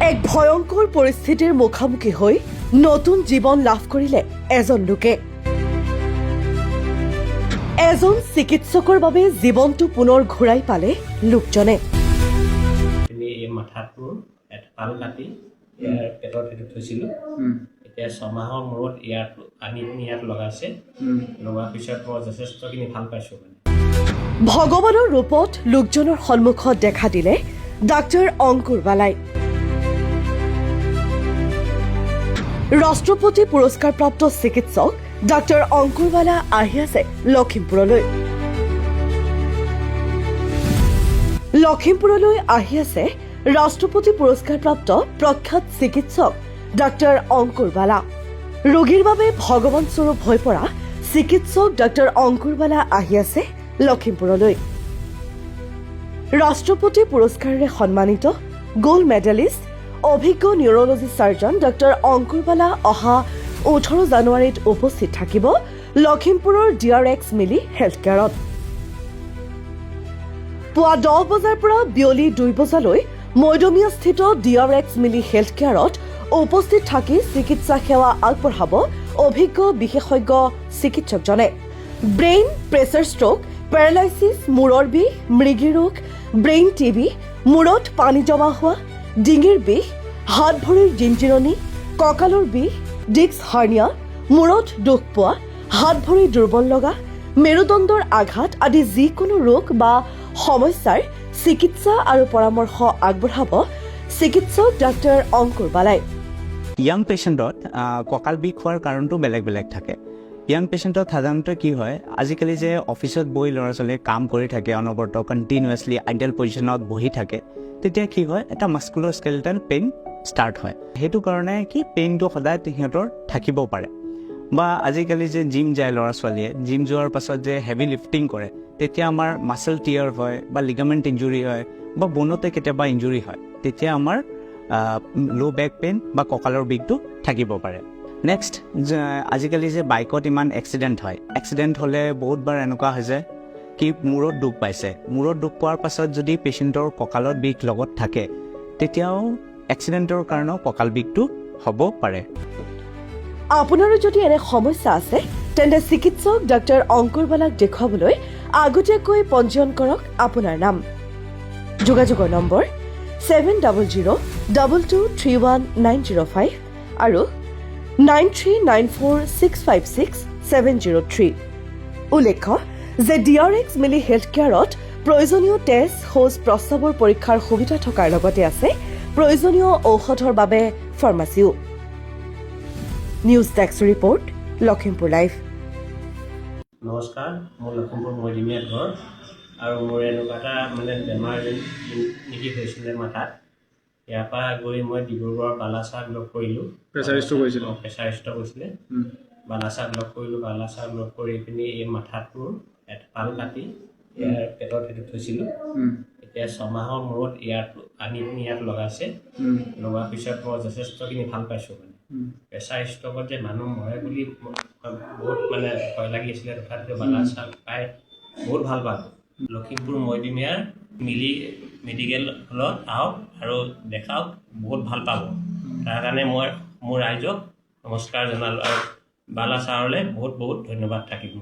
এক ভয়ংকৰ পৰিস্থিতিৰ মুখামুখি হৈ নতুন জীৱন লাভ কৰিলে এজন লোকে। এজন চিকিৎসকৰ বাবে জীৱনটো পুনৰ ঘূৰাই পালে লোকজনে। এই মাথাটো এপাল কাটি ইয়াৰ পেটত সেইটো থৈছিলোঁ। এতিয়া 6 মাহৰ মূৰত আনি ইয়াত লগাইছে। লগোৱাৰ পিছত মই যথেষ্টখিনি ভাল পাইছোঁ। ভগৱানৰ ৰূপত লোকজনৰ সন্মুখত দেখা দিলে ডাক্তৰ অংকুৰ বালাই। ৰাষ্ট্ৰপতি পুৰস্কাৰপ্ৰাপ্ত চিকিৎসক ডাক্তৰ অংকুৰ বালা আহি আছে লখিমপুৰলৈ। লখিমপুৰলৈ আহি আছে ৰাষ্ট্ৰপতি পুৰস্কাৰপ্ৰাপ্ত প্ৰখ্যাত চিকিৎসক ডাক্তৰ অংকুৰ বালা। ৰোগীৰ বাবে ভগৱান স্বৰূপ হৈ পৰা চিকিৎসক ডাক্তৰ অংকুৰ বালা আহি আছে লখিমপুৰলৈ। ৰাষ্ট্ৰপতি পুৰস্কাৰেৰে সন্মানিত গোল্ড মেডেলিষ্ট অভিজ্ঞ নিউৰলজি সাৰ্জন ডাক্তৰ অংকুৰ বালা অহা 18 জানুৱাৰীত উপস্থিত থাকিব লখিমপুৰৰ DRX মিলি হেল্থ কেয়াৰত। পুৱা 10 বজাৰ পৰা বিয়লি 2 বজালৈ মৈদমিয়াস্থিত DRX মিলি হেল্থ কেয়াৰত উপস্থিত থাকি চিকিৎসা সেৱা আগবঢ়াব অভিজ্ঞ বিশেষজ্ঞ চিকিৎসকজনে। ব্ৰেইন, প্ৰেছাৰ ষ্ট্ৰোক, পেৰালাইচিছ, মূৰৰ বিষ, মৃগী ৰোগ, ব্ৰেইন TB, মূৰত পানী জমা হোৱা, ডিঙিৰ বিষ, হাত ভৰিৰ জিনজিৰণি, কঁকালৰ বিষ, ডিস্ক হাৰ্নিয়া, মূৰত দুখ পোৱা, হাত ভৰি দুৰ্বল লগা, মেৰুদণ্ডৰ আঘাত আদি যিকোনো ৰোগ বা সমস্যাৰ চিকিৎসা আৰু পৰামৰ্শ আগবঢ়াব চিকিৎসক ডাক্তৰ অংকুৰ বালাই। ইয়াং পেচেণ্টত কঁকাল বিষ হোৱাৰ কাৰণটো বেলেগ বেলেগ থাকে। ইয়াং পেচেণ্টত সাধাৰণতে কি হয়, আজিকালি যে অফিচত বহি ল'ৰা ছোৱালীয়ে কাম কৰি থাকে, অনবৰত কণ্টিনিউৱাছলি আইডিয়েল পজিশ্যনত বহি থাকে, তেতিয়া কি হয়, এটা মাস্কুলাৰ স্কেলেটাল পেইন ষ্টাৰ্ট হয়। সেইটো কাৰণে কি পেইনটো সদায় সিহঁতৰ থাকিব পাৰে। বা আজিকালি যে জিম যায় ল'ৰা ছোৱালীয়ে, জিম যোৱাৰ পাছত যে হেভি লিফটিং কৰে, তেতিয়া আমাৰ মাছল টিয়াৰ হয় বা লিগামেণ্ট ইঞ্জুৰি হয় বা বনতে কেতিয়াবা ইঞ্জুৰি হয়, তেতিয়া আমাৰ ল' বেক পেইন বা কঁকালৰ বিষটো থাকিব পাৰে। নেক্সট, আজিকালি যে বাইকত ইমান এক্সিডেণ্ট হয়, এক্সিডেণ্ট হ'লে বহুতবাৰ এনেকুৱা হৈ যায় কি মূৰত দুখ পাইছে, মূৰত দুখ পোৱাৰ পাছত যদি পেচেণ্টৰ কঁকালত বিষ লগত থাকে, তেতিয়াও এক্সিডেণ্টৰ কাৰণেও কঁকাল বিষটো হ'ব পাৰে। আপোনাৰো যদি এনে সমস্যা আছে তেন্তে চিকিৎসক ডাক্তৰ অংকুৰ বালাক দেখুৱাবলৈ আগতীয়াকৈ পঞ্জীয়ন কৰক আপোনাৰ নাম। যোগাযোগৰ নম্বৰ 7002231905 আৰু 9394656703। উল্লেখ্য যে DRX মিলি হেল্থ কেয়াৰত প্ৰয়োজনীয় টেষ্ট, শৌচ, প্ৰস্ৰাৱৰ পৰীক্ষাৰ সুবিধা থকাৰ লগতে আছে প্ৰয়োজনীয় ঔষধৰ বাবে ফাৰ্মাচীও। News desk report, Lakhimpur live. নমস্কাৰ, মোৰ লখিমপুৰ মৈদিনীয়া ঘৰ আৰু মোৰ এনেকুৱা এটা বেমাৰ নেকি হৈছিলে মাথাত। ইয়াৰ পৰা গৈ মই ডিব্ৰুগড়ৰ বালাচাক লগ কৰিলোঁ। প্ৰেছাৰিষ্ট কৈছিলে। বালাচাক লগ কৰিলোঁ। বালাচাক লগ কৰি পিনি এই মাথাটোৰ এপাল কাটি ইয়াৰ পেটত সেইটো থৈছিলোঁ। এতিয়া 6 মাহৰ মূৰত আনি ইয়াত লগাইছে। লগোৱাৰ পিছত মই যথেষ্টখিনি ভাল পাইছোঁ। প্ৰেছাৰ ষ্ট্ৰকত যে মানুহ মৰে বুলি বহুত ভয় লাগি আছিলে, তথাপিও বালাচাক পাই বহুত ভাল পালোঁ। লখিমপুৰ মৈদিনীয়াৰ মিলি মেডিকেল হলত আহক আৰু দেখাওক, বহুত ভাল পাব। তাৰ কাৰণে মই মোৰ ৰাইজক নমস্কাৰ জনালোঁ আৰু বালাচাৰলৈ বহুত বহুত ধন্যবাদ থাকিব।